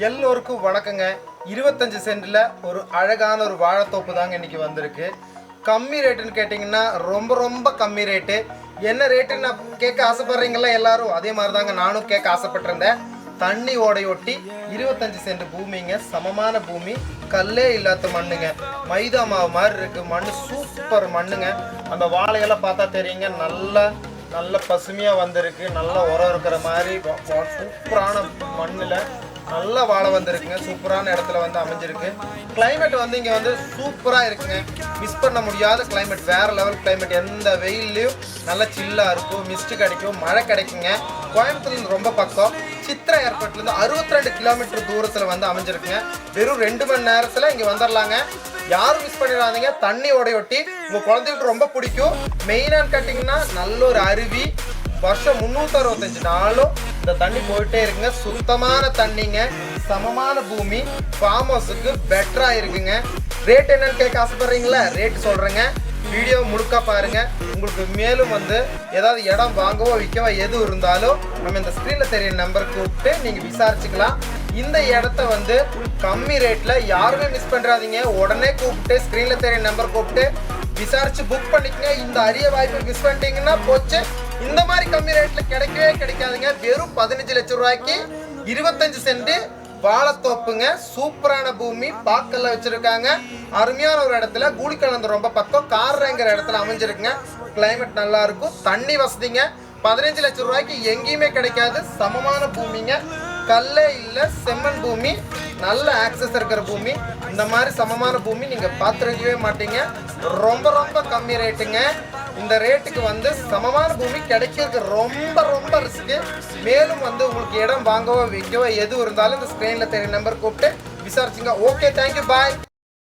எல்லோருக்கும் வணக்கங்க. 25 சென்டில் ஒரு அழகான ஒரு வாழைத்தோப்பு தாங்க இன்றைக்கி வந்திருக்கு. கம்மி ரேட்டுன்னு கேட்டிங்கன்னா ரொம்ப ரொம்ப கம்மி ரேட்டு. என்ன ரேட்டுன்னு நான் கேட்க ஆசைப்பட்றீங்களா எல்லாரும்? அதே மாதிரி தாங்க நானும் கேட்க ஆசைப்பட்டிருந்தேன். தண்ணி ஓடையொட்டி 25 சென்ட் பூமிங்க, சமமான பூமி, கல்லே இல்லாத மண்ணுங்க, மைதா மாவு மாதிரி இருக்குது மண், சூப்பர் மண்ணுங்க. அந்த வாழையெல்லாம் பார்த்தா தெரியுங்க, நல்ல பசுமையாக வந்திருக்கு, நல்ல உரம் இருக்கிற மாதிரி சூப்பரான மண்ணில் நல்ல வாழை வந்திருக்குங்க. சூப்பரான இடத்துல வந்து அமைஞ்சிருக்கு. கிளைமேட் வந்து இங்கே வந்து சூப்பராக இருக்குங்க. மிஸ் பண்ண முடியாத கிளைமேட், வேறு லெவல் கிளைமேட். எந்த வெயில்லையும் நல்லா சில்லாக இருக்கும், மிஸ்ட்டு கிடைக்கும், மழை கிடைக்குங்க. கோயம்புத்தூர்லேருந்து ரொம்ப பக்கம், சித்ரா ஏர்போர்ட்லேருந்து 62 கிலோமீட்டர் தூரத்தில் வந்து அமைஞ்சிருக்குங்க. வெறும் 2 மணி நேரத்தில் இங்கே வந்துடலாங்க. யாரும் மிஸ் பண்ணிடாதீங்க. தண்ணி ஓடையொட்டி உங்கள் குழந்தைகளுக்கு ரொம்ப பிடிக்கும். மெயினான்னு கேட்டிங்கன்னா நல்ல ஒரு அருவி, வருஷம் 365 நாளும் இந்த தண்ணி போயிட்டே இருக்குங்க. சுத்தமான தண்ணிங்க, சமமான பூமி, ஃபார்ம் ஹவுஸுக்கு பெட்டராக இருக்குங்க. ரேட் என்னன்னு கேட்க ஆசைப்படுறீங்களா? ரேட் சொல்கிறேங்க, வீடியோ முழுக்க பாருங்க. உங்களுக்கு மேலும் வந்து ஏதாவது இடம் வாங்கவோ விற்கவோ எது இருந்தாலும் நம்ம இந்த ஸ்க்ரீனில் தெரிய நம்பர் கூப்பிட்டு நீங்கள் விசாரிச்சுக்கலாம். இந்த இடத்த வந்து கம்மி ரேட்டில் யாருமே மிஸ் பண்ணுறாதீங்க. உடனே கூப்பிட்டு ஸ்க்ரீனில் தெரிய நம்பர் கூப்பிட்டு விசாரிச்சு புக் பண்ணிக்கங்க. இந்த அரிய வாய்ப்பு மிஸ் பண்ணிட்டீங்கன்னா போச்சு. இந்த மாதிரி கம்மி ரேட்ல கிடைக்கவே கிடைக்காதுங்க. வெறும் 15 லட்சம் ரூபாய்க்கு 25 சென்ட் வாழைத்தோப்புங்க. சூப்பரான பூமி, பாக்கல்ல வச்சிருக்காங்க. அருமையான ஒரு இடத்துல, கூலிக்கலந்து ரொம்ப பக்கம், கார்ங்கிற இடத்துல அமைஞ்சிருக்குங்க. கிளைமேட் நல்லா இருக்கும், தண்ணி வசதிங்க. 15 லட்சம் ரூபாய்க்கு எங்கேயுமே கிடைக்காது. சமமான பூமிங்க, கல்லே இல்லை, செம்மண் பூமி, நல்ல ஆக்சஸ் இருக்கிற பூமி. இந்த மாதிரி சமமான பூமி நீங்கள் பார்த்துருக்கவே மாட்டீங்க. ரொம்ப ரொம்ப கம்மி ரேட்டுங்க. இந்த ரேட்டுக்கு வந்து சமமான பூமி கிடைக்கிறது ரொம்ப ரொம்ப ரிஸ்க்கு. மேலும் வந்து உங்களுக்கு இடம் வாங்கவோ விற்கவோ எது இருந்தாலும் இந்த ஸ்க்ரீனில் தெரிய நம்பர் கூப்பிட்டு விசாரிச்சுங்க. ஓகே, தேங்க்யூ, பாய்.